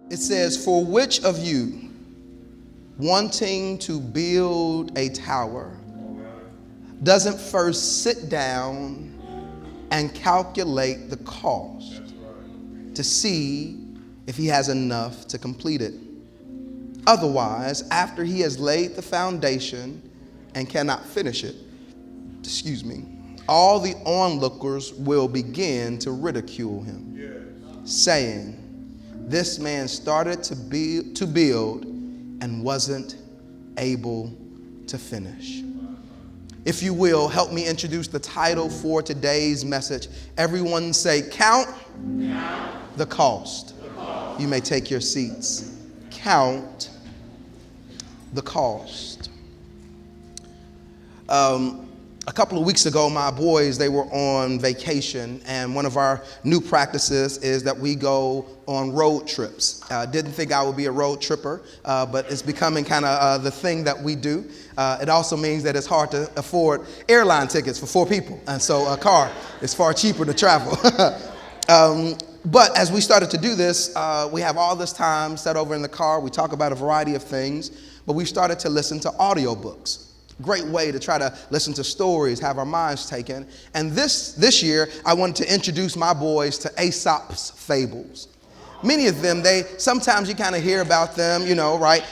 It says, for which of you, wanting to build a tower, doesn't first sit down and calculate the cost to see if he has enough to complete it? Otherwise, after he has laid the foundation and cannot finish it, all the onlookers will begin to ridicule him, saying, this man started to build and wasn't able to finish. If you will, help me introduce the title for today's message. Everyone say, count the cost. You may take your seats. Count the cost. A couple of weeks ago, my boys, they were on vacation, and one of our new practices is that we go on road trips. Didn't think I would be a road tripper, but it's becoming kind of the thing that we do. It also means that it's hard to afford airline tickets for 4 people, and so a car is far cheaper to travel. But as we started to do this, we have all this time set over in the car. We talk about a variety of things, but we started to listen to audiobooks. Great way to try to listen to stories, have our minds taken. And this year, I wanted to introduce my boys to Aesop's fables. Many of them, sometimes you kind of hear about them, right?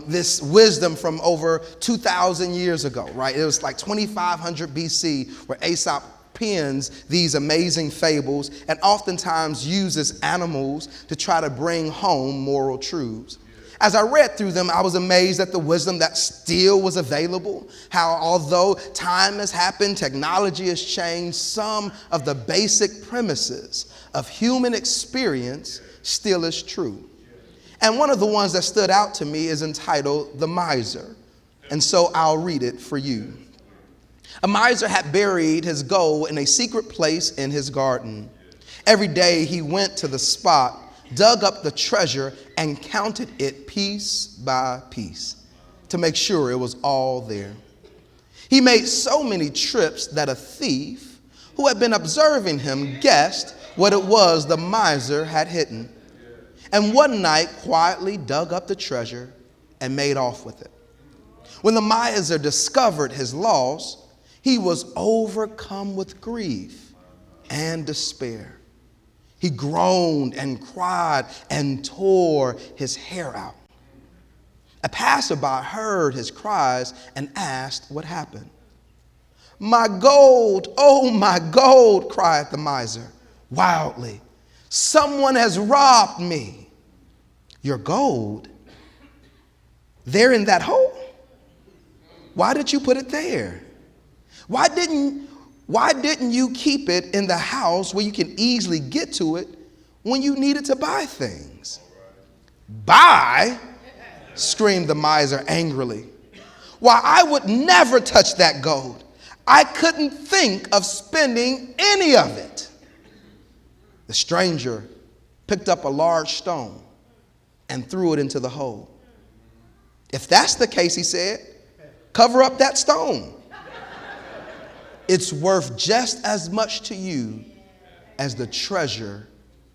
This wisdom from over 2,000 years ago, right? It was like 2500 BC where Aesop pens these amazing fables and oftentimes uses animals to try to bring home moral truths. As I read through them, I was amazed at the wisdom that still was available. How although time has happened, technology has changed, some of the basic premises of human experience still is true. And one of the ones that stood out to me is entitled The Miser. And so I'll read it for you. A miser had buried his gold in a secret place in his garden. Every day he went to the spot, dug up the treasure, and counted it piece by piece to make sure it was all there. He made so many trips that a thief who had been observing him guessed what it was the miser had hidden, and one night quietly dug up the treasure and made off with it. When the miser discovered his loss, he was overcome with grief and despair. He groaned and cried and tore his hair out. A passerby heard his cries and asked what happened. My gold, oh my gold, cried the miser wildly. Someone has robbed me. Your gold? There in that hole? Why did you put it there? Why didn't you keep it in the house where you can easily get to it when you needed to buy things? Buy? Screamed the miser angrily. Why, I would never touch that gold. I couldn't think of spending any of it. The stranger picked up a large stone and threw it into the hole. If that's the case, he said, cover up that stone. It's worth just as much to you as the treasure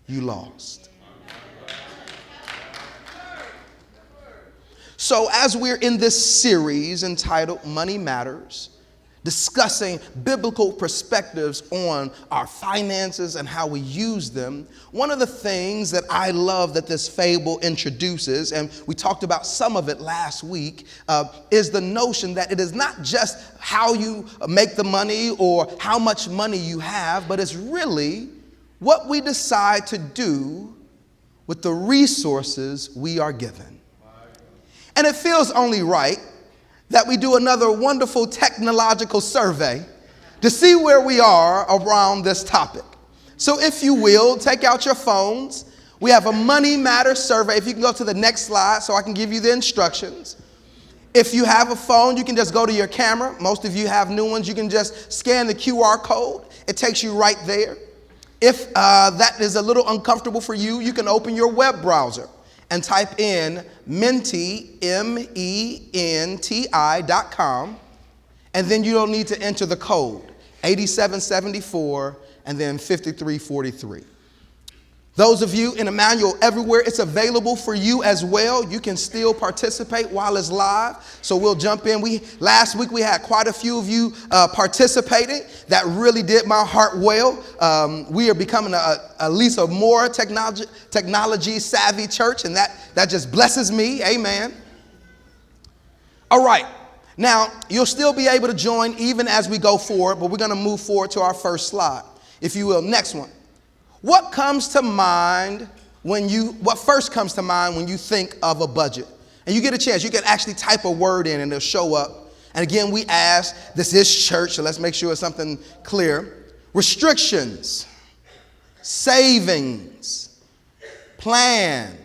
you lost. So as we're in this series entitled Money Matters, discussing biblical perspectives on our finances and how we use them, one of the things that I love that this fable introduces, and we talked about some of it last week, is the notion that it is not just how you make the money or how much money you have, but it's really what we decide to do with the resources we are given. And it feels only right that we do another wonderful technological survey to see where we are around this topic. So if you will, take out your phones. We have a Money Matters survey. If you can go to the next slide so I can give you the instructions. If you have a phone, you can just go to your camera. Most of you have new ones. You can just scan the QR code. It takes you right there. If that is a little uncomfortable for you, you can open your web browser and type in Menti, MENTI.com, and then you don't need to enter the code, 8774 and then 5343. Those of you in Emmanuel, everywhere it's available for you as well. You can still participate while it's live. So we'll jump in. Last week we had quite a few of you participating. That really did my heart well. We are becoming at least a more technology savvy church, and that just blesses me. Amen. All right. Now, you'll still be able to join even as we go forward, but we're going to move forward to our first slide, if you will. Next one. What first comes to mind when you think of a budget? And you get a chance, you can actually type a word in and it'll show up. And again, we ask, this is church, so let's make sure it's something clear. Restrictions, savings, plan,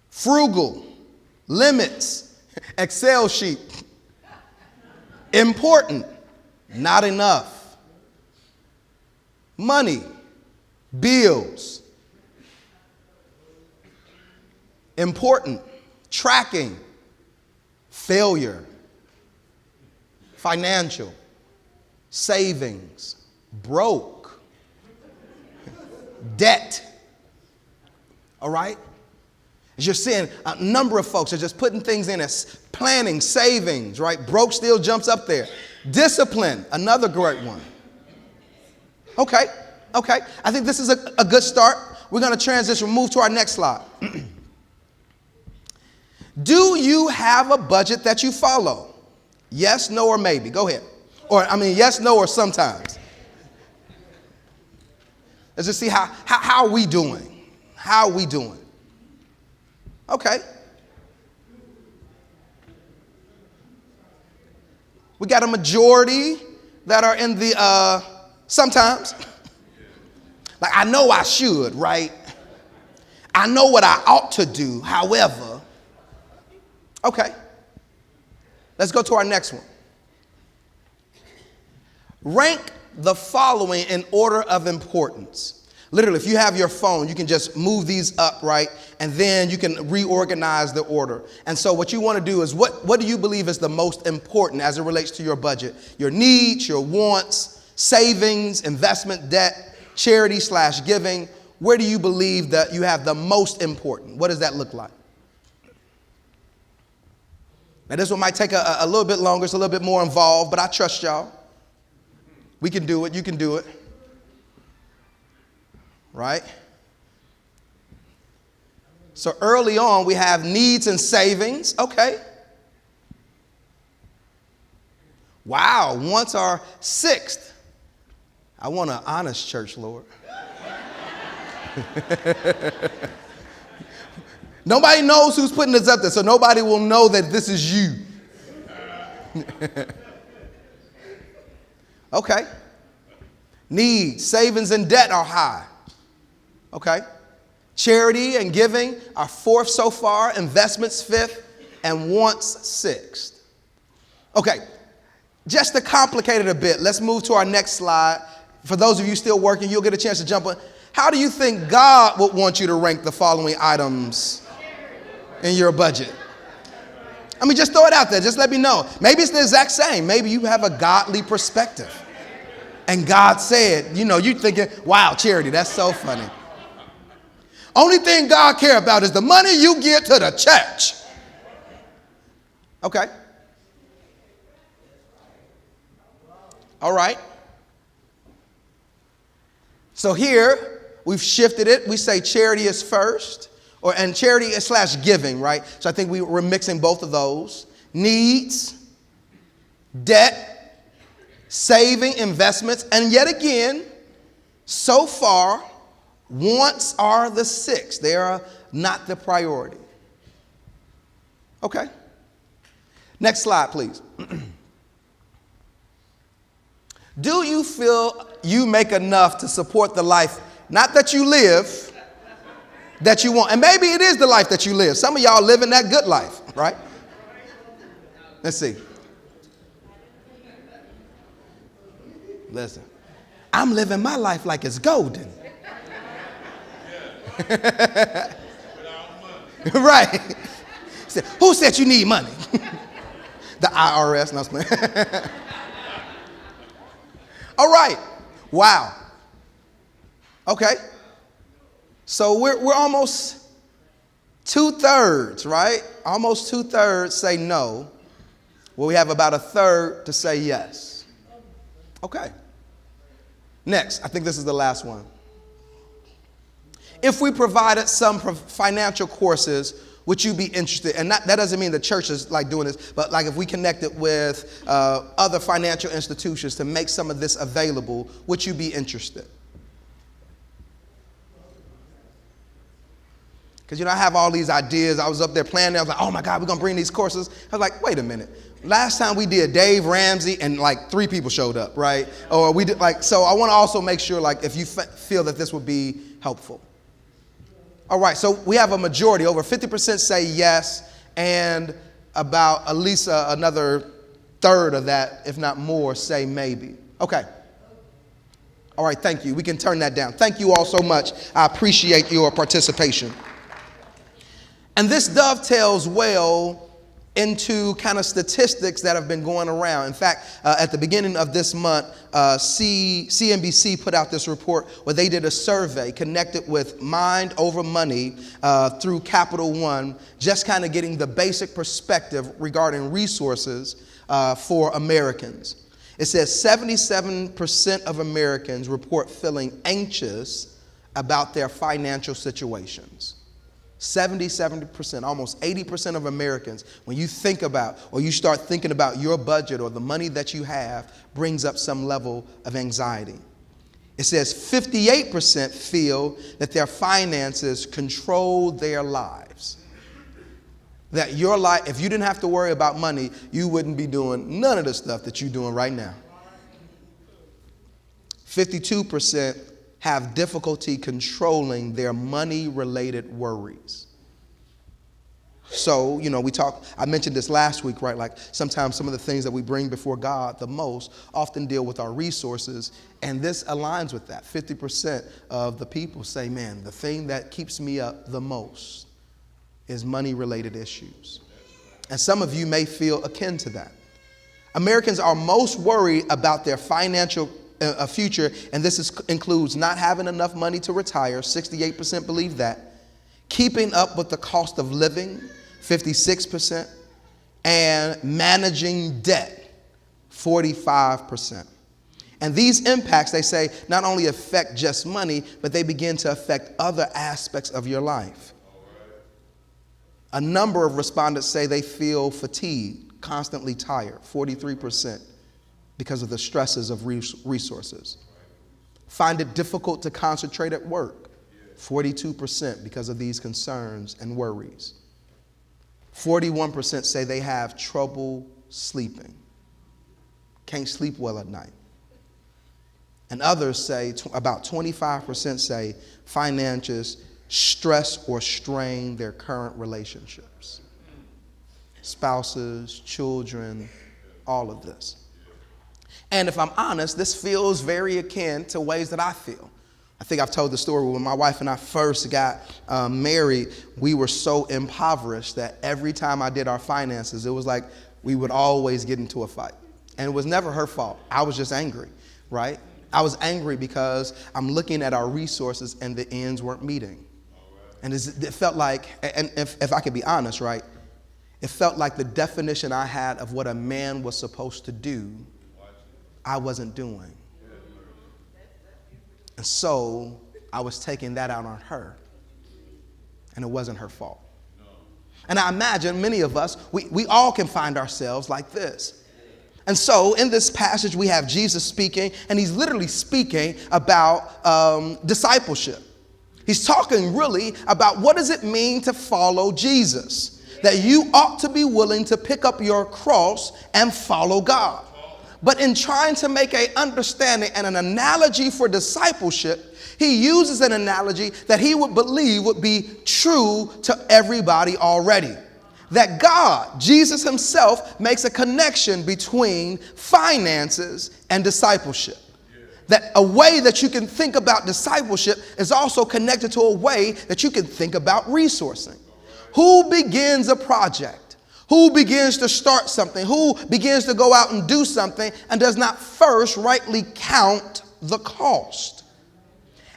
frugal, limits, Excel sheet, important, not enough, money, bills, important, tracking, failure, financial, savings, broke, debt. All right? As you're seeing, a number of folks are just putting things in as planning, savings, right? Broke still jumps up there. Discipline, another great one. Okay. I think this is a good start. We're going to transition, move to our next slide. Do you have a budget that you follow? Yes, no, or maybe. Go ahead. Yes, no, or sometimes. Let's just see how are we doing? How are we doing? Okay. We got a majority that are in the sometimes. Like, I know I should, right? I know what I ought to do. However, okay. Let's go to our next one. Rank the following in order of importance. Literally, if you have your phone, you can just move these up, right? And then you can reorganize the order. And so what you want to do is, what do you believe is the most important as it relates to your budget? Your needs, your wants, savings, investment, debt, charity/giving. Where do you believe that you have the most important? What does that look like? Now, this one might take a little bit longer. It's a little bit more involved, but I trust y'all. We can do it. You can do it. Right? So early on, we have needs and savings. Okay. Wow. Wants are sixth. I want an honest church, Lord. Nobody knows who's putting this up there, so nobody will know that this is you. Okay. Needs, savings, and debt are high. Okay. Charity and giving are fourth so far, investments fifth, and wants sixth. Okay. Just to complicate it a bit, let's move to our next slide. For those of you still working, you'll get a chance to jump on. How do you think God would want you to rank the following items in your budget? Just throw it out there. Just let me know. Maybe it's the exact same. Maybe you have a godly perspective. And God said, you're thinking, wow, charity, that's so funny. Only thing God cares about is the money you give to the church. Okay. All right. So here we've shifted it. We say charity is first, and charity is / giving, right? So I think we're mixing both of those. Needs, debt, saving, investments, and yet again, so far, wants are the sixth. They are not the priority. Okay. Next slide, please. Do you feel you make enough to support the life, not that you live, that you want? And maybe it is the life that you live. Some of y'all living that good life, right? Let's see. Listen, I'm living my life like it's golden. Right. Who said you need money? The IRS. No, all right. Wow. Okay. So we're almost 2/3, right? Almost 2/3 say no. Well, we have about 1/3 to say yes. Okay. Next, I think this is the last one. If we provided some financial courses, would you be interested? And that doesn't mean the church is like doing this, but like if we connected with other financial institutions to make some of this available, would you be interested? Because, I have all these ideas. I was up there planning. I was like, oh my God, we're going to bring these courses. I was like, wait a minute. Last time we did Dave Ramsey and like 3 people showed up, right? Or we did so I want to also make sure like if you feel that this would be helpful. All right, so we have a majority, over 50% say yes, and about at least another 1/3 of that, if not more, say maybe. Okay. All right, thank you. We can turn that down. Thank you all so much. I appreciate your participation. And this dovetails well into kind of statistics that have been going around. In fact, at the beginning of this month, CNBC put out this report where they did a survey connected with Mind Over Money through Capital One, just kind of getting the basic perspective regarding resources for Americans. It says 77% of Americans report feeling anxious about their financial situations. 77%, almost 80% of Americans, when you think about or you start thinking about your budget or the money that you have, brings up some level of anxiety. It says 58% feel that their finances control their lives. That your life, if you didn't have to worry about money, you wouldn't be doing none of the stuff that you're doing right now. 52% have difficulty controlling their money-related worries. So, I mentioned this last week, right? Like sometimes some of the things that we bring before God the most often deal with our resources, and this aligns with that. 50% of the people say, man, the thing that keeps me up the most is money-related issues. And some of you may feel akin to that. Americans are most worried about their financial future, and this includes not having enough money to retire, 68% believe that, keeping up with the cost of living, 56%, and managing debt, 45%. And these impacts, they say, not only affect just money, but they begin to affect other aspects of your life. A number of respondents say they feel fatigued, constantly tired, 43%. Because of the stresses of resources. Find it difficult to concentrate at work, 42% because of these concerns and worries. 41% say they have trouble sleeping, can't sleep well at night. And others say, about 25% say finances stress or strain their current relationships. Spouses, children, all of this. And if I'm honest, this feels very akin to ways that I feel. I think I've told the story when my wife and I first got married, we were so impoverished that every time I did our finances, it was like we would always get into a fight. And it was never her fault. I was just angry, right? I was angry because I'm looking at our resources and the ends weren't meeting. And it felt like, and if I could be honest, right, it felt like the definition I had of what a man was supposed to do, I wasn't doing. And so I was taking that out on her. And it wasn't her fault. And I imagine many of us, we all can find ourselves like this. And so in this passage, we have Jesus speaking, and he's literally speaking about discipleship. He's talking really about what does it mean to follow Jesus? That you ought to be willing to pick up your cross and follow God. But in trying to make an understanding and an analogy for discipleship, he uses an analogy that he would believe would be true to everybody already. That God, Jesus himself, makes a connection between finances and discipleship. That a way that you can think about discipleship is also connected to a way that you can think about resourcing. Who begins a project? Who begins to start something? Who begins to go out and do something and does not first rightly count the cost?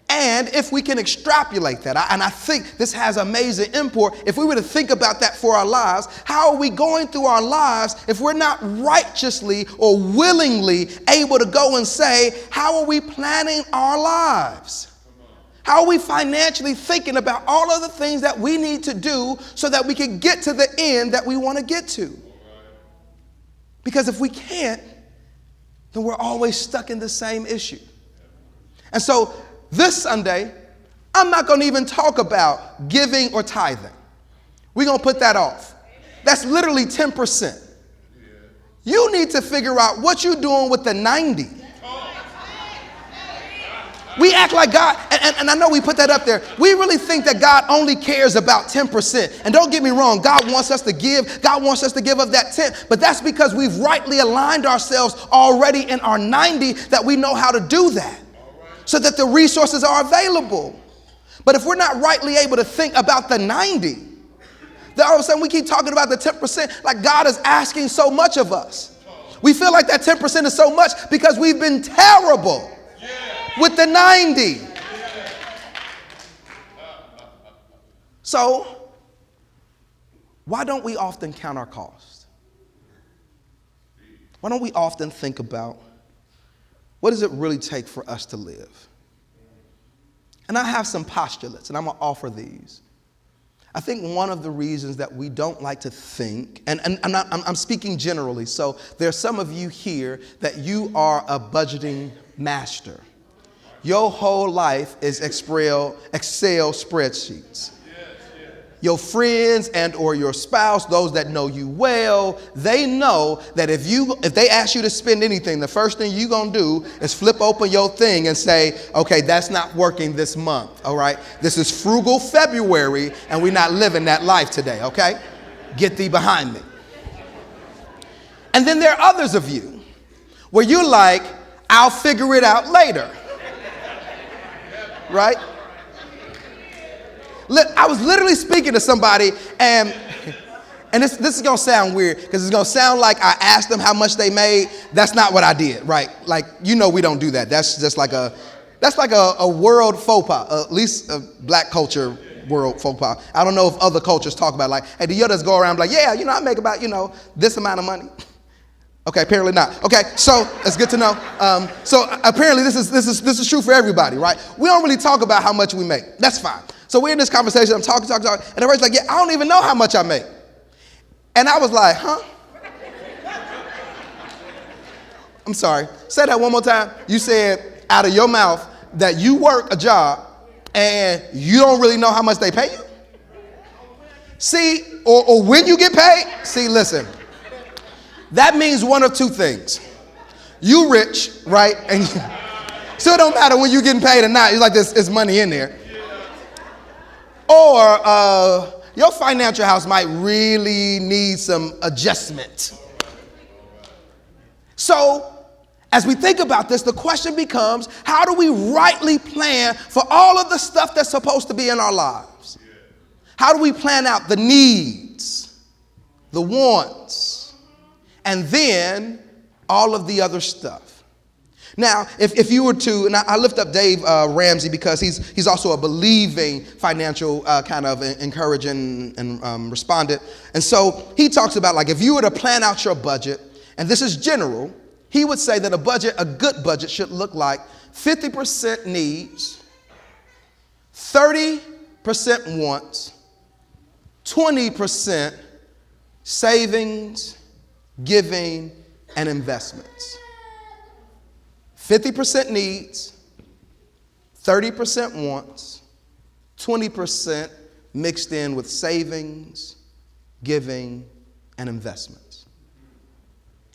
And if we can extrapolate that, and I think this has amazing import, if we were to think about that for our lives, how are we going through our lives if we're not righteously or willingly able to go and say, how are we planning our lives? How are we financially thinking about all of the things that we need to do so that we can get to the end that we want to get to? Because if we can't, then we're always stuck in the same issue. And so this Sunday, I'm not going to even talk about giving or tithing. We're going to put that off. That's literally 10%. You need to figure out what you're doing with the 90. We act like God, and I know we put that up there. We really think that God only cares about 10%. And don't get me wrong, God wants us to give. God wants us to give of that 10. But that's because we've rightly aligned ourselves already in our 90 that we know how to do that, so that the resources are available. But if we're not rightly able to think about the 90, then all of a sudden we keep talking about the 10% like God is asking so much of us. We feel like that 10% is so much because we've been terrible with the 90. So why don't we often count our cost? Why don't we often think about what does it really take for us to live? And I have some postulates, and I'm going to offer these. I think one of the reasons that we don't like to think, and I'm speaking generally, so there are some of you here that you are a budgeting master. Your whole life is Excel spreadsheets. Your friends and or your spouse, those that know you well, they know that if they ask you to spend anything, the first thing you're going to do is flip open your thing and say, okay, that's not working this month, all right? This is frugal February, and we're not living that life today, okay? Get thee behind me. And then there are others of you where you're like, I'll figure it out later, right? I was literally speaking to somebody, and this is going to sound weird because it's going to sound like I asked them how much they made. That's not what I did, right? Like, we don't do that. That's just like a world faux pas, at least a black culture world faux pas. I don't know if other cultures talk about it, like, hey, the others go around like, yeah, I make about, this amount of money. Okay, apparently not. Okay, so that's good to know. So apparently this is true for everybody, right? We don't really talk about how much we make. That's fine. So we're in this conversation, I'm talking, and everybody's like, yeah, I don't even know how much I make. And I was like, huh? I'm sorry. Say that one more time. You said out of your mouth that you work a job and you don't really know how much they pay you? See, or when you get paid? See, listen, that means one of two things. You rich, right? And so it don't matter when you're getting paid or not. It's like there's money in there. Or your financial house might really need some adjustment. So as we think about this, the question becomes, how do we rightly plan for all of the stuff that's supposed to be in our lives? How do we plan out the needs, the wants, and then all of the other stuff? Now, if you were to, and I lift up Dave Ramsey because he's also a believing financial kind of encouraging and respondent. And so he talks about, like, if you were to plan out your budget, and this is general, he would say that a good budget should look like 50% needs, 30% wants, 20% savings, giving, and investments. 50% needs, 30% wants, 20% mixed in with savings, giving, and investments.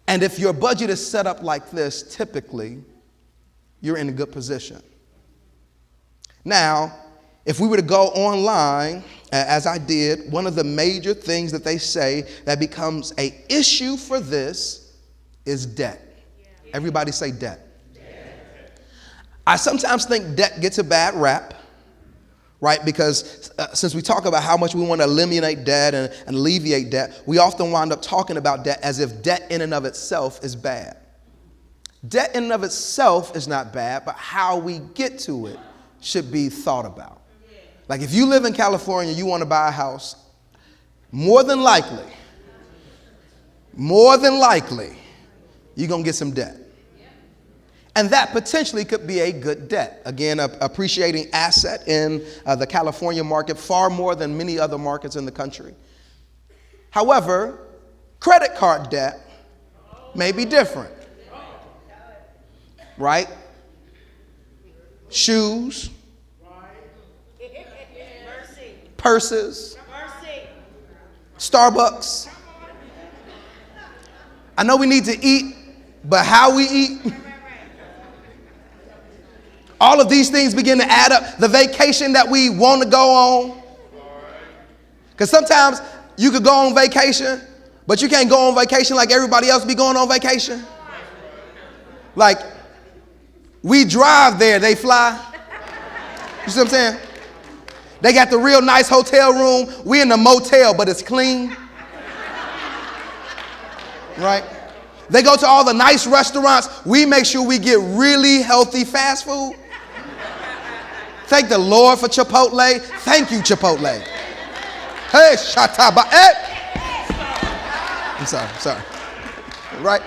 And if your budget is set up like this, typically, you're in a good position. Now, if we were to go online, as I did, one of the major things that they say that becomes an issue for this is debt. Everybody say debt. I sometimes think debt gets a bad rap, right? Because since we talk about how much we want to eliminate debt and alleviate debt, we often wind up talking about debt as if debt in and of itself is bad. Debt in and of itself is not bad, but how we get to it should be thought about. Like if you live in California, you want to buy a house, more than likely, you're going to get some debt. And that potentially could be a good debt. Again, an appreciating asset in the California market, far more than many other markets in the country. However, credit card debt may be different, right? Shoes, purses, Starbucks. I know we need to eat, but how we eat, all of these things begin to add up. The vacation that we want to go on. Because sometimes you could go on vacation, but you can't go on vacation like everybody else be going on vacation. Like, we drive there, they fly. You see what I'm saying? They got the real nice hotel room. We in the motel, but it's clean. Right? They go to all the nice restaurants. We make sure we get really healthy fast food. Thank the Lord for Chipotle. Thank you, Chipotle. Hey, Shataba. Hey. I'm sorry. Right?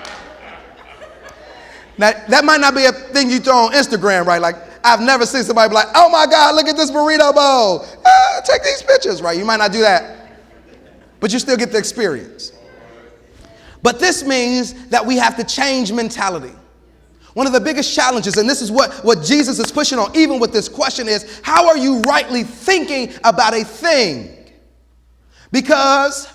Now, that might not be a thing you throw on Instagram, right? Like, I've never seen somebody be like, oh my God, look at this burrito bowl. Take these pictures, right? You might not do that. But you still get the experience. But this means that we have to change mentality. One of the biggest challenges, and this is what Jesus is pushing on, even with this question, is how are you rightly thinking about a thing? Because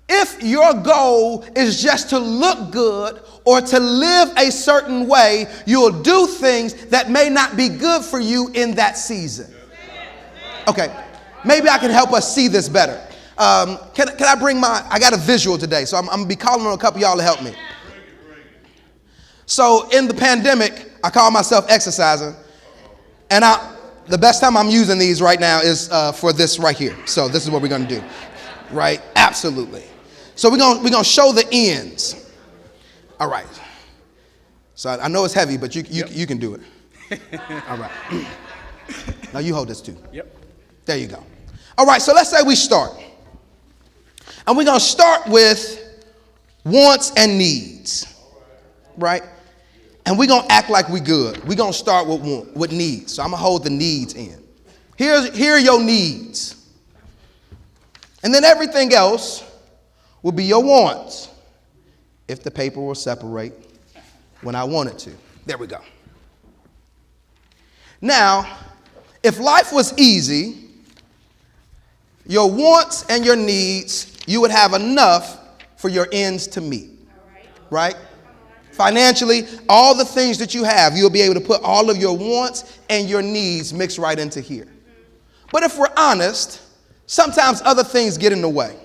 if your goal is just to look good or to live a certain way, you'll do things that may not be good for you in that season. Okay, maybe I can help us see this better. Can I bring I got a visual today, so I'm going to be calling on a couple of y'all to help me. So in the pandemic, I call myself exercising, and the best time I'm using these right now is for this right here. So this is what we're going to do, right? Absolutely. So we're going to show the ends. All right. So I know it's heavy, but you can do it. All right. Now you hold this too. Yep. There you go. All right. So let's say we start, and we're going to start with wants and needs, right? And we're going to act like we good. We're going to start with needs. So I'm going to hold the needs in. Here are your needs. And then everything else will be your wants if the paper will separate when I want it to. There we go. Now, if life was easy, your wants and your needs, you would have enough for your ends to meet. Right? Financially, all the things that you have, you'll be able to put all of your wants and your needs mixed right into here. But if we're honest, sometimes other things get in the way.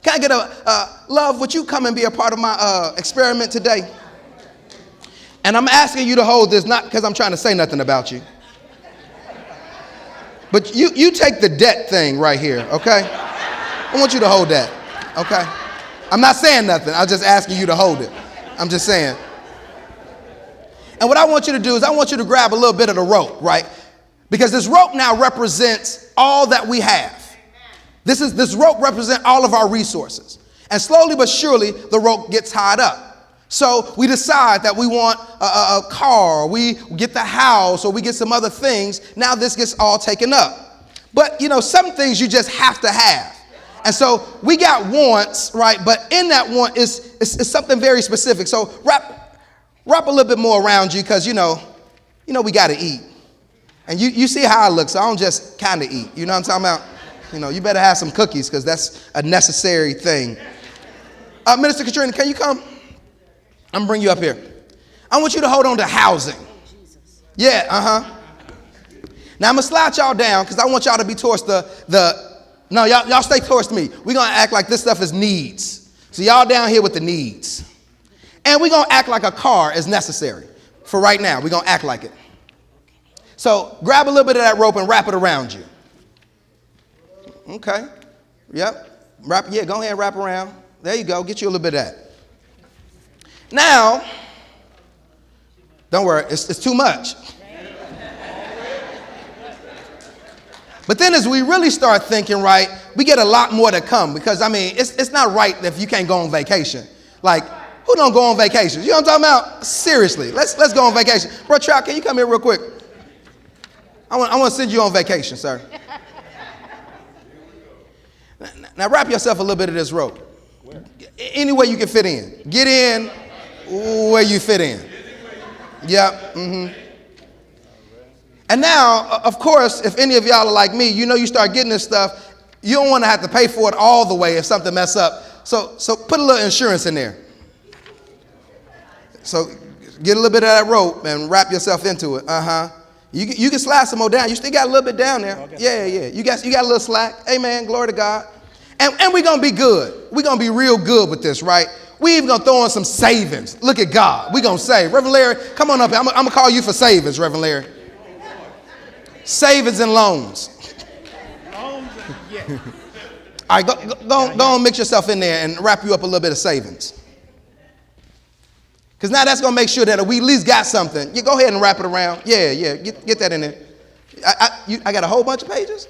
Can I get love, would you come and be a part of my experiment today? And I'm asking you to hold this, not because I'm trying to say nothing about you. But you take the debt thing right here, okay? I want you to hold that, okay? I'm not saying nothing. I'm just asking you to hold it. I'm just saying. And what I want you to do is I want you to grab a little bit of the rope, right? Because this rope now represents all that we have. This rope represents all of our resources. And slowly but surely, the rope gets tied up. So we decide that we want a car, or we get the house, or we get some other things. Now this gets all taken up. But, some things you just have to have. And so we got wants, right? But in that want is something very specific. So wrap a little bit more around you, because, we got to eat. And you see how I look, so I don't just kind of eat. You know what I'm talking about? You better have some cookies, because that's a necessary thing. Minister Katrina, can you come? I'm going to bring you up here. I want you to hold on to housing. Yeah, Now I'm going to slide y'all down, because I want y'all to be towards no, y'all stay towards me. We're going to act like this stuff is needs. So y'all down here with the needs. And we're going to act like a car is necessary. For right now, we're going to act like it. So grab a little bit of that rope and wrap it around you. Okay. Yep. Go ahead and wrap around. There you go. Get you a little bit of that. Now, don't worry. It's too much. But then as we really start thinking right, we get a lot more to come because, I mean, it's not right if you can't go on vacation. Like, who don't go on vacations? You know what I'm talking about? Seriously, let's go on vacation. Bro, Trout, can you come here real quick? I want to send you on vacation, sir. Now wrap yourself a little bit of this rope. Any way you can fit in. Get in where you fit in. Yep. Mm-hmm. And now, of course, if any of y'all are like me, you know you start getting this stuff, you don't want to have to pay for it all the way if something mess up. So put a little insurance in there. So get a little bit of that rope and wrap yourself into it. Uh-huh. You can slide some more down. You still got a little bit down there. Okay. Yeah. You got a little slack. Amen. Glory to God. And we're going to be good. We're going to be real good with this, right? We even going to throw in some savings. Look at God. We're going to save. Reverend Larry, come on up here. I'm going to call you for savings, Reverend Larry. Savings and loans. All right, go and mix yourself in there and wrap you up a little bit of savings. Because now that's going to make sure that we at least got something. You go ahead and wrap it around. Yeah. Get that in there. I got a whole bunch of pages.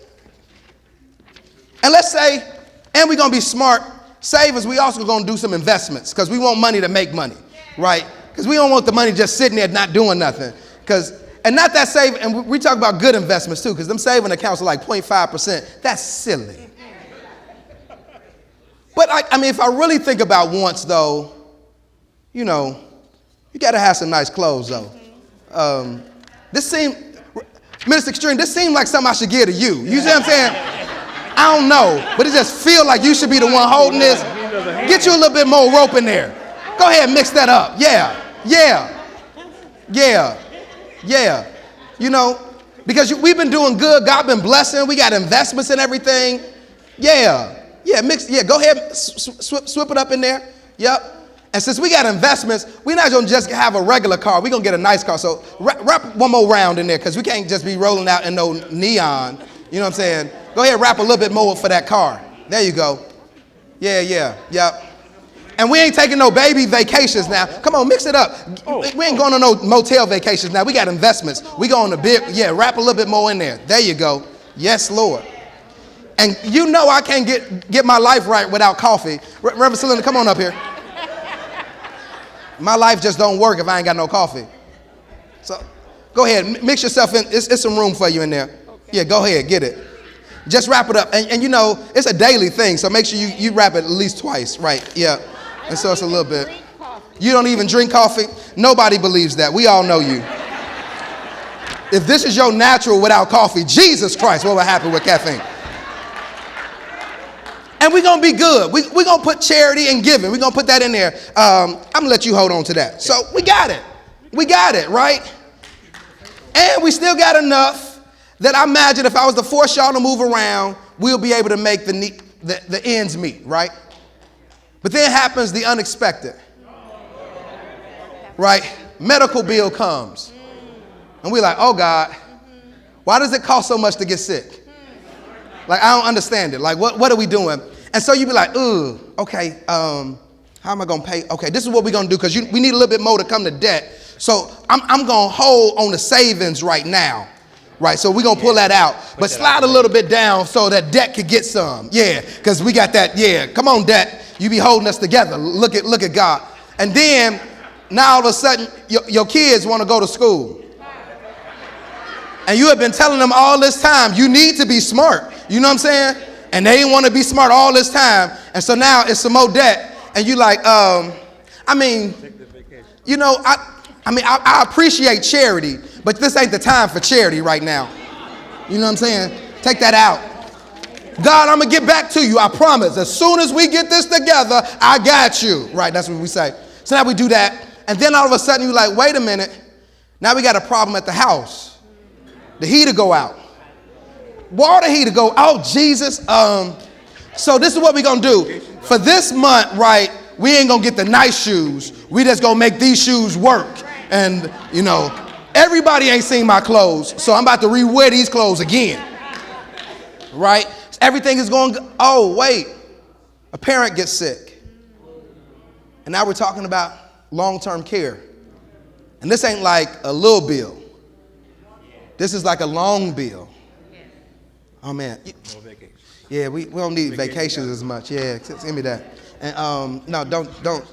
And let's say, and we're going to be smart. Savings, we also going to do some investments because we want money to make money, right? Because we don't want the money just sitting there not doing nothing. And not that saving, and we talk about good investments too, because them saving accounts are like 0.5%. That's silly. But I mean, if I really think about wants though, you know, you got to have some nice clothes though. Minister Extreme, this seemed like something I should give to you. You see what I'm saying? I don't know, but it just feel like you should be the one holding this. Get you a little bit more rope in there. Go ahead and mix that up. Yeah. You know, because we've been doing good. God been blessing. We got investments and everything. Yeah. Go ahead, swip it up in there. Yep. And since we got investments, we're not going to just have a regular car. We're going to get a nice car. So wrap one more round in there because we can't just be rolling out in no neon. You know what I'm saying? Go ahead, wrap a little bit more for that car. There you go. Yep. And we ain't taking no baby vacations now. Come on, mix it up. We ain't going on no motel vacations now. We got investments. We go on the big, wrap a little bit more in there. There you go. Yes, Lord. And you know I can't get my life right without coffee. Reverend Selena, come on up here. My life just don't work if I ain't got no coffee. So go ahead, mix yourself in. It's some room for you in there. Yeah, go ahead, get it. Just wrap it up. And you know, it's a daily thing, so make sure you wrap it at least twice, right? Yeah. And so it's a little bit. You don't even drink coffee? Nobody believes that. We all know you. If this is your natural without coffee, Jesus Christ, what will happen with caffeine? And we're going to be good. We're going to put charity and giving. We're going to put that in there. I'm going to let you hold on to that. So we got it, right? And we still got enough that I imagine if I was to force y'all to move around, we'll be able to make the ends meet, right? But then happens the unexpected, right? Medical bill comes. And we're like, oh God, why does it cost so much to get sick? Like, I don't understand it. Like, what are we doing? And so you be like, okay, how am I going to pay? Okay, this is what we're going to do because we need a little bit more to come to debt. So I'm going to hold on the savings right now. Right, so we're going to pull that out. But slide a little bit down so that debt could get some. Yeah, because we got that. Yeah, come on, debt. You be holding us together. Look at God. And then now all of a sudden your kids want to go to school. And you have been telling them all this time, you need to be smart. You know what I'm saying? And they didn't want to be smart all this time. And so now it's some more debt. And you like, you know, I appreciate charity, but this ain't the time for charity right now. You know what I'm saying? Take that out. God, I'm going to get back to you. I promise. As soon as we get this together, I got you. Right, that's what we say. So now we do that. And then all of a sudden you're like, wait a minute. Now we got a problem at the house. The heater go out. Water heater go, oh, Jesus. So this is what we're going to do. For this month, right, we ain't going to get the nice shoes. We just going to make these shoes work. And, you know, everybody ain't seen my clothes, so I'm about to re-wear these clothes again. Right? Everything is going, oh, wait. A parent gets sick. And now we're talking about long-term care. And this ain't like a little bill. This is like a long bill. Oh, man. No vacation. Yeah, we don't need vacations as much. Yeah, give me that. And no, don't.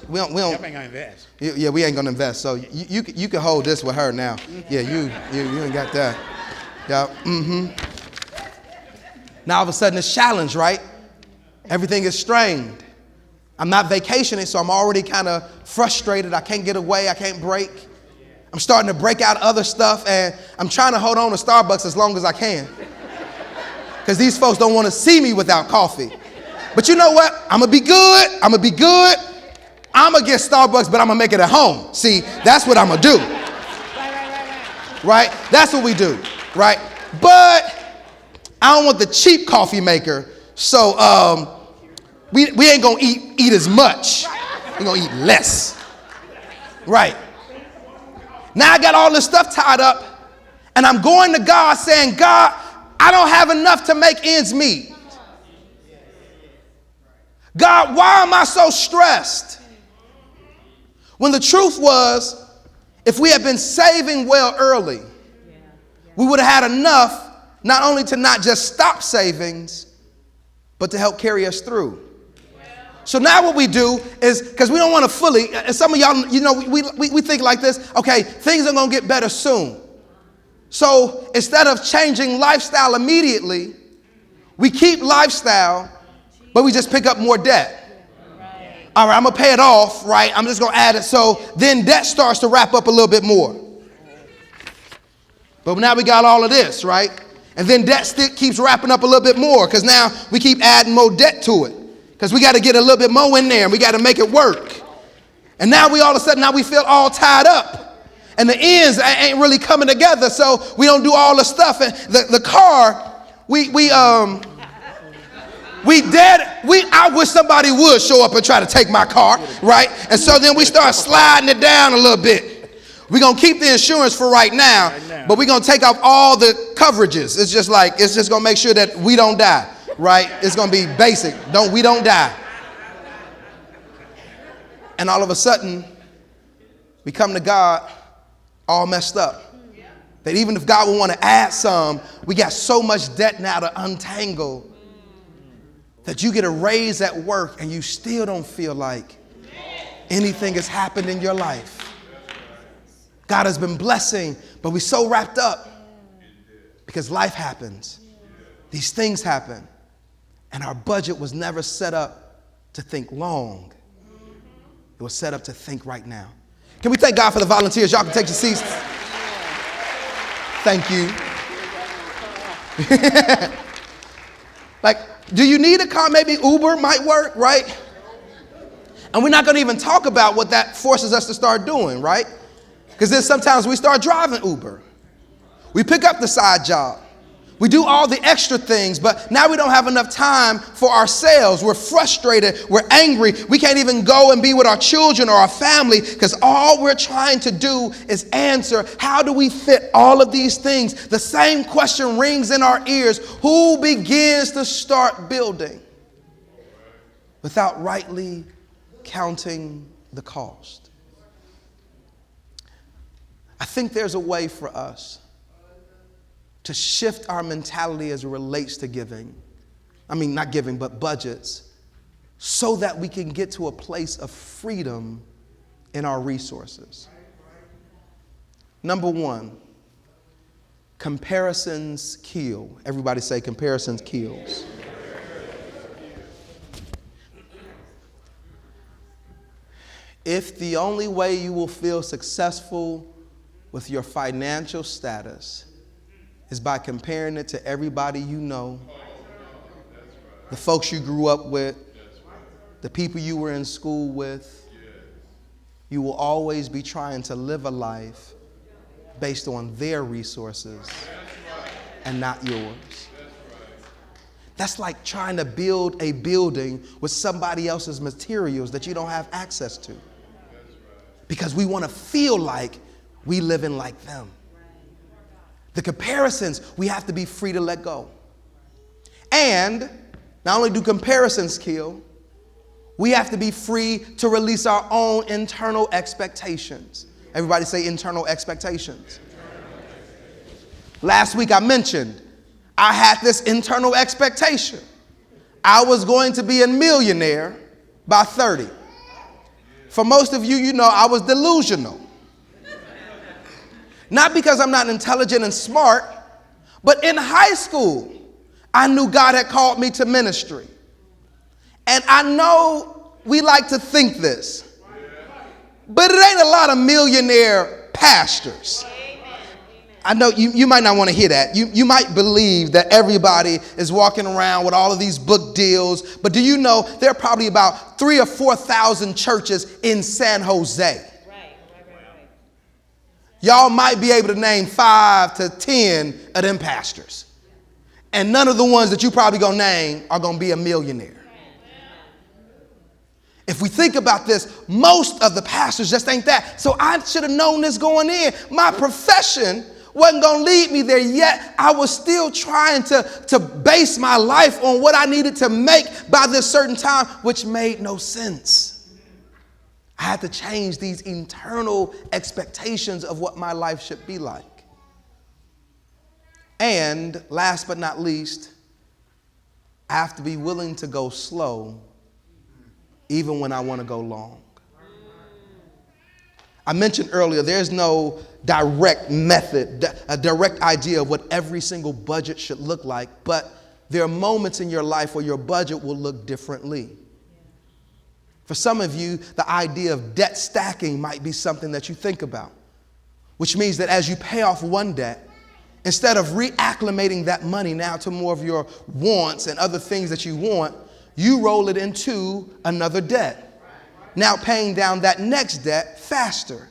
We don't. Y'all ain't gonna invest. Yeah, we ain't gonna invest. So you can hold this with her now. Yeah, you ain't got that. Yeah. Mm-hmm. Now all of a sudden it's challenged, right? Everything is strained. I'm not vacationing, so I'm already kind of frustrated. I can't get away. I can't break. I'm starting to break out other stuff, and I'm trying to hold on to Starbucks as long as I can, because these folks don't want to see me without coffee. But you know what? I'm going to be good. I'm going to be good. I'm going to get Starbucks, but I'm going to make it at home. See, that's what I'm going to do. Right? That's what we do. Right? But I don't want the cheap coffee maker. So we ain't going to eat as much. We're going to eat less. Right? Now I got all this stuff tied up, and I'm going to God saying, God, I don't have enough to make ends meet. God, why am I so stressed? When the truth was, if we had been saving well early, we would have had enough not only to not just stop savings, but to help carry us through. So now what we do is, because we don't want to fully, and some of y'all, you know, we think like this, okay, things are going to get better soon. So instead of changing lifestyle immediately, we keep lifestyle, but we just pick up more debt. Right. All right, I'm going to pay it off, right? I'm just going to add it. So then debt starts to wrap up a little bit more. But now we got all of this, right? And then debt still keeps wrapping up a little bit more, because now we keep adding more debt to it, because we got to get a little bit more in there and we got to make it work. And now we all of a sudden, now we feel all tied up and the ends ain't really coming together. So we don't do all the stuff. And the car, I wish somebody would show up and try to take my car, right? And so then we start sliding it down a little bit. We're going to keep the insurance for right now, but we're going to take off all the coverages. It's just going to make sure that we don't die, right? It's going to be basic. We don't die. And all of a sudden, we come to God all messed up. That even if God would want to add some, we got so much debt now to untangle, that you get a raise at work and you still don't feel like anything has happened in your life. God has been blessing, but we're so wrapped up because life happens. These things happen. And our budget was never set up to think long. It was set up to think right now. Can we thank God for the volunteers? Y'all can take your seats. Thank you. Like, do you need a car? Maybe Uber might work, right? And we're not going to even talk about what that forces us to start doing, right? Because then sometimes we start driving Uber. We pick up the side job. We do all the extra things, but now we don't have enough time for ourselves. We're frustrated. We're angry. We can't even go and be with our children or our family because all we're trying to do is answer, how do we fit all of these things? The same question rings in our ears. Who begins to start building without rightly counting the cost? I think there's a way for us to shift our mentality as it relates to giving. I mean, not giving, but budgets, so that we can get to a place of freedom in our resources. Number one, comparisons kill. Everybody say comparisons kills. If the only way you will feel successful with your financial status is by comparing it to everybody you know, the folks you grew up with, the people you were in school with, you will always be trying to live a life based on their resources and not yours. That's like trying to build a building with somebody else's materials that you don't have access to, because we want to feel like we living like them. The comparisons, we have to be free to let go. And not only do comparisons kill, we have to be free to release our own internal expectations. Everybody say internal expectations. Last week I mentioned I had this internal expectation. I was going to be a millionaire by 30. For most of you, you know I was delusional. Not because I'm not intelligent and smart, but in high school, I knew God had called me to ministry. And I know we like to think this, but it ain't a lot of millionaire pastors. I know you might not want to hear that. You might believe that everybody is walking around with all of these book deals, but do you know there are probably about 3,000 or 4,000 churches in San Jose? Right. Y'all might be able to name 5 to 10 of them pastors. And none of the ones that you probably gonna name are gonna be a millionaire. If we think about this, most of the pastors just ain't that. So I should have known this going in. My profession wasn't going to lead me there, yet I was still trying to base my life on what I needed to make by this certain time, which made no sense. I had to change these internal expectations of what my life should be like. And last but not least, I have to be willing to go slow even when I want to go long. I mentioned earlier, there's no direct method, a direct idea of what every single budget should look like, but there are moments in your life where your budget will look differently. For some of you, the idea of debt stacking might be something that you think about, which means that as you pay off one debt, instead of reacclimating that money now to more of your wants and other things that you want, you roll it into another debt. Now paying down that next debt faster.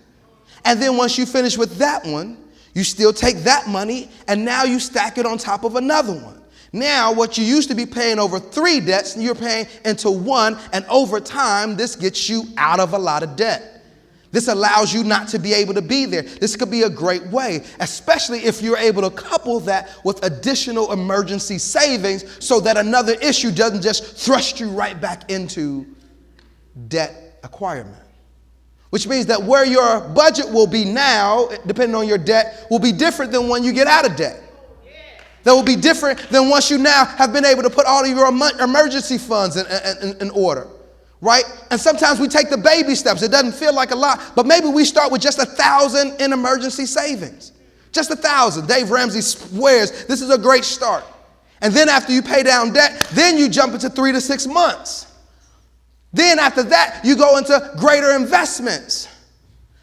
And then once you finish with that one, you still take that money and now you stack it on top of another one. Now what you used to be paying over 3 debts, you're paying into one, and over time, this gets you out of a lot of debt. This allows you not to be able to be there. This could be a great way, especially if you're able to couple that with additional emergency savings so that another issue doesn't just thrust you right back into debt acquirement. Which means that where your budget will be now, depending on your debt, will be different than when you get out of debt. That will be different than once you now have been able to put all of your emergency funds in order. Right? And sometimes we take the baby steps. It doesn't feel like a lot, but maybe we start with just 1,000 in emergency savings. Just 1,000. Dave Ramsey swears this is a great start. And then after you pay down debt, then you jump into 3 to 6 months. Then after that, you go into greater investments.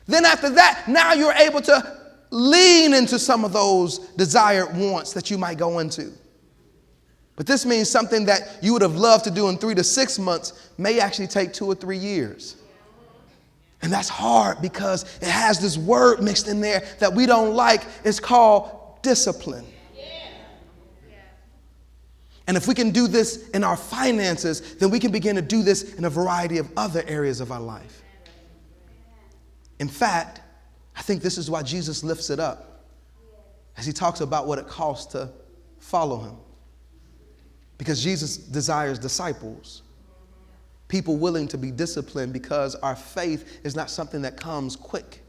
Then after that, now you're able to lean into some of those desired wants that you might go into. But this means something that you would have loved to do in 3 to 6 months may actually take 2 or 3 years. And that's hard because it has this word mixed in there that we don't like. It's called discipline. And if we can do this in our finances, then we can begin to do this in a variety of other areas of our life. In fact, I think this is why Jesus lifts it up as he talks about what it costs to follow him. Because Jesus desires disciples, people willing to be disciplined, because our faith is not something that comes quick.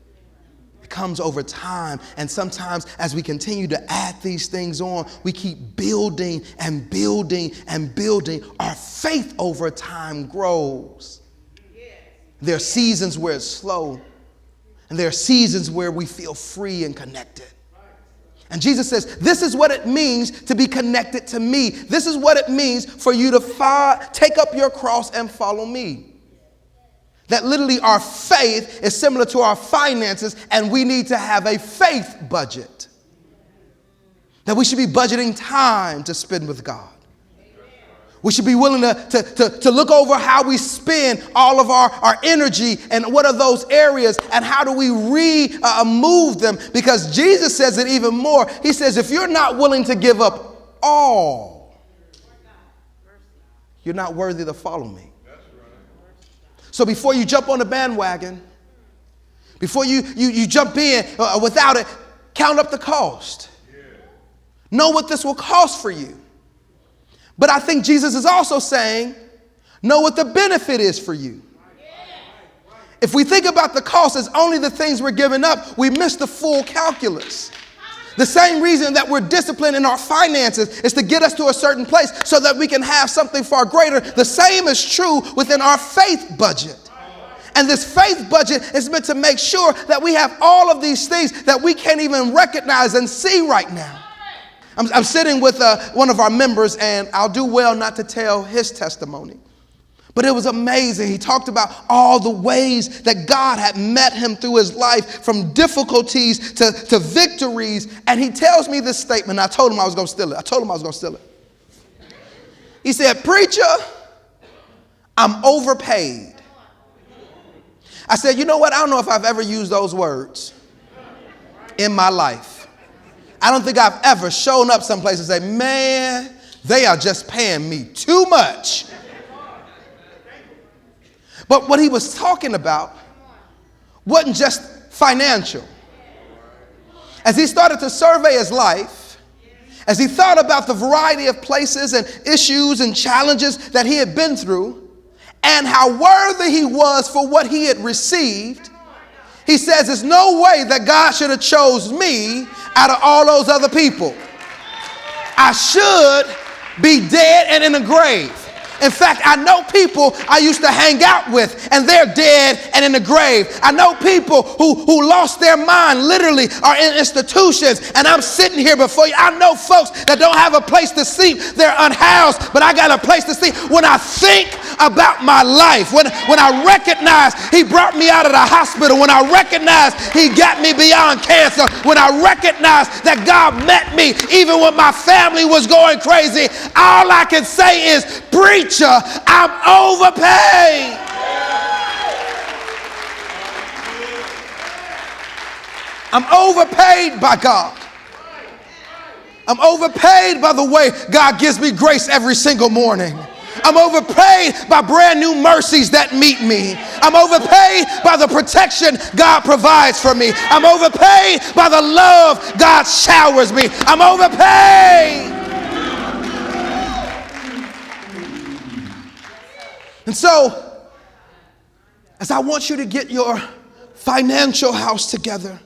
It comes over time. And sometimes as we continue to add these things on, we keep building and building and building. Our faith over time grows. There are seasons where it's slow, and there are seasons where we feel free and connected. And Jesus says, this is what it means to be connected to me. This is what it means for you to take up your cross and follow me. That literally our faith is similar to our finances, and we need to have a faith budget. That we should be budgeting time to spend with God. We should be willing to look over how we spend all of our energy and what are those areas and how do we move them. Because Jesus says it even more. He says, if you're not willing to give up all, you're not worthy to follow me. So before you jump on the bandwagon, before you jump in without it, count up the cost. Know what this will cost for you. But I think Jesus is also saying, know what the benefit is for you. If we think about the cost as only the things we're giving up, we miss the full calculus. The same reason that we're disciplined in our finances is to get us to a certain place so that we can have something far greater. The same is true within our faith budget. And this faith budget is meant to make sure that we have all of these things that we can't even recognize and see right now. I'm sitting with one of our members, and I'll do well not to tell his testimony. But it was amazing. He talked about all the ways that God had met him through his life, from difficulties to victories. And he tells me this statement. I told him I was going to steal it. He said, "Preacher, I'm overpaid." I said, "You know what? I don't know if I've ever used those words in my life. I don't think I've ever shown up someplace and say, man, they are just paying me too much." But what he was talking about wasn't just financial. As he started to survey his life, as he thought about the variety of places and issues and challenges that he had been through, and how worthy he was for what he had received, he says, there's no way that God should have chose me out of all those other people. I should be dead and in a grave. In fact, I know people I used to hang out with, and they're dead and in the grave. I know people who lost their mind, literally are in institutions, and I'm sitting here before you. I know folks that don't have a place to sleep. They're unhoused, but I got a place to sleep. When I think about my life, when I recognize he brought me out of the hospital, when I recognize he got me beyond cancer, when I recognize that God met me even when my family was going crazy, all I can say is, preacher, I'm overpaid. I'm overpaid by God. I'm overpaid by the way God gives me grace every single morning. I'm overpaid by brand new mercies that meet me. I'm overpaid by the protection God provides for me. I'm overpaid by the love God showers me. I'm overpaid. And so, as I want you to get your financial house together,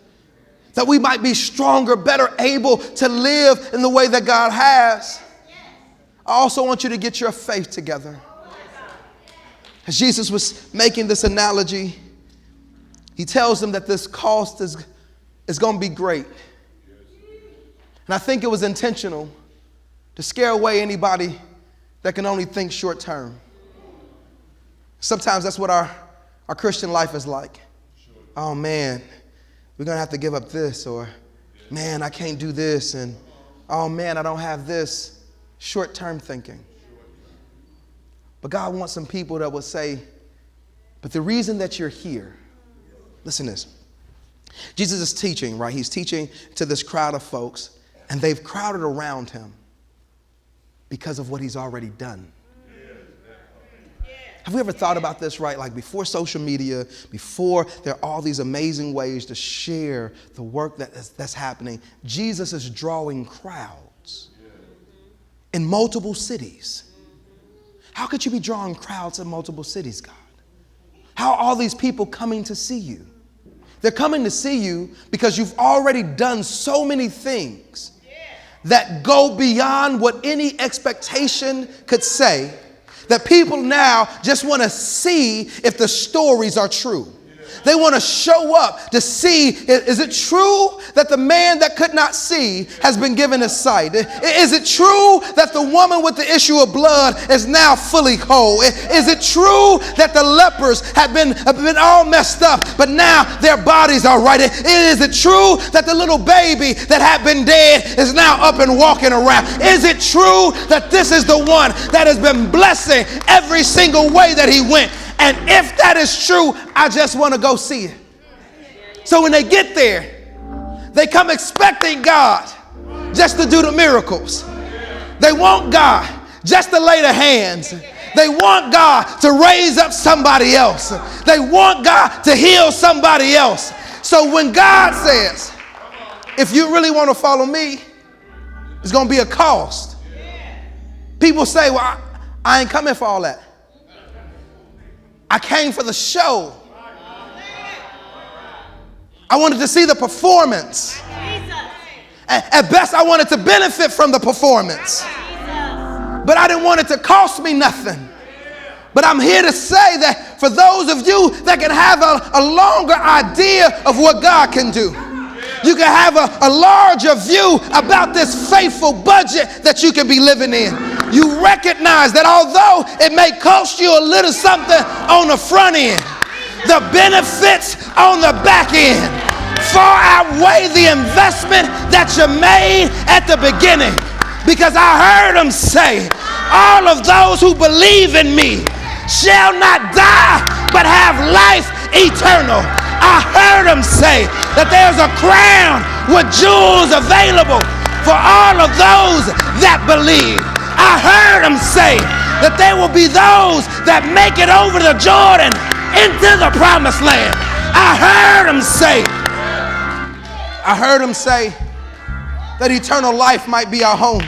that we might be stronger, better able to live in the way that God has, I also want you to get your faith together. As Jesus was making this analogy, he tells them that this cost is going to be great. And I think it was intentional to scare away anybody that can only think short term. Sometimes that's what our Christian life is like. Oh man, we're going to have to give up this, or man, I can't do this, and oh man, I don't have this. Short-term thinking. But God wants some people that will say, but the reason that you're here, listen to this. Jesus is teaching, right? He's teaching to this crowd of folks, and they've crowded around him because of what he's already done. Have we ever thought about this, right? Like before social media, before there are all these amazing ways to share the work that's happening, Jesus is drawing crowds in multiple cities. How could you be drawing crowds in multiple cities, God? How are all these people coming to see you? They're coming to see you because you've already done so many things that go beyond what any expectation could say, that people now just want to see if the stories are true. They want to show up to see, is it true that the man that could not see has been given his sight? Is it true that the woman with the issue of blood is now fully whole? Is it true that the lepers have been all messed up, but now their bodies are right? Is it true that the little baby that had been dead is now up and walking around? Is it true that this is the one that has been blessing every single way that he went? And if that is true, I just want to go see it. So when they get there, they come expecting God just to do the miracles. They want God just to lay the hands. They want God to raise up somebody else. They want God to heal somebody else. So when God says, if you really want to follow me, it's going to be a cost. People say, well, I ain't coming for all that. I came for the show. I wanted to see the performance. At best, I wanted to benefit from the performance, but I didn't want it to cost me nothing. But I'm here to say that for those of you that can have a longer idea of what God can do, you can have a larger view about this faithful budget that you can be living in. You recognize that although it may cost you a little something on the front end, the benefits on the back end far outweigh the investment that you made at the beginning. Because I heard him say, all of those who believe in me shall not die but have life eternal. I heard him say that there's a crown with jewels available for all of those that believe. I heard him say that there will be those that make it over the Jordan into the promised land. I heard him say that eternal life might be our home,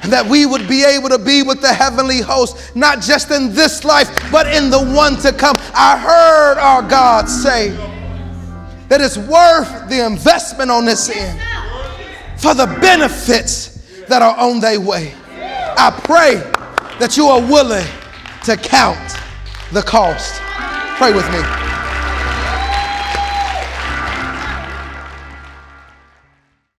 and that we would be able to be with the heavenly host, not just in this life, but in the one to come. I heard our God say that it's worth the investment on this end for the benefits that are on their way. I pray that you are willing to count the cost. Pray with me.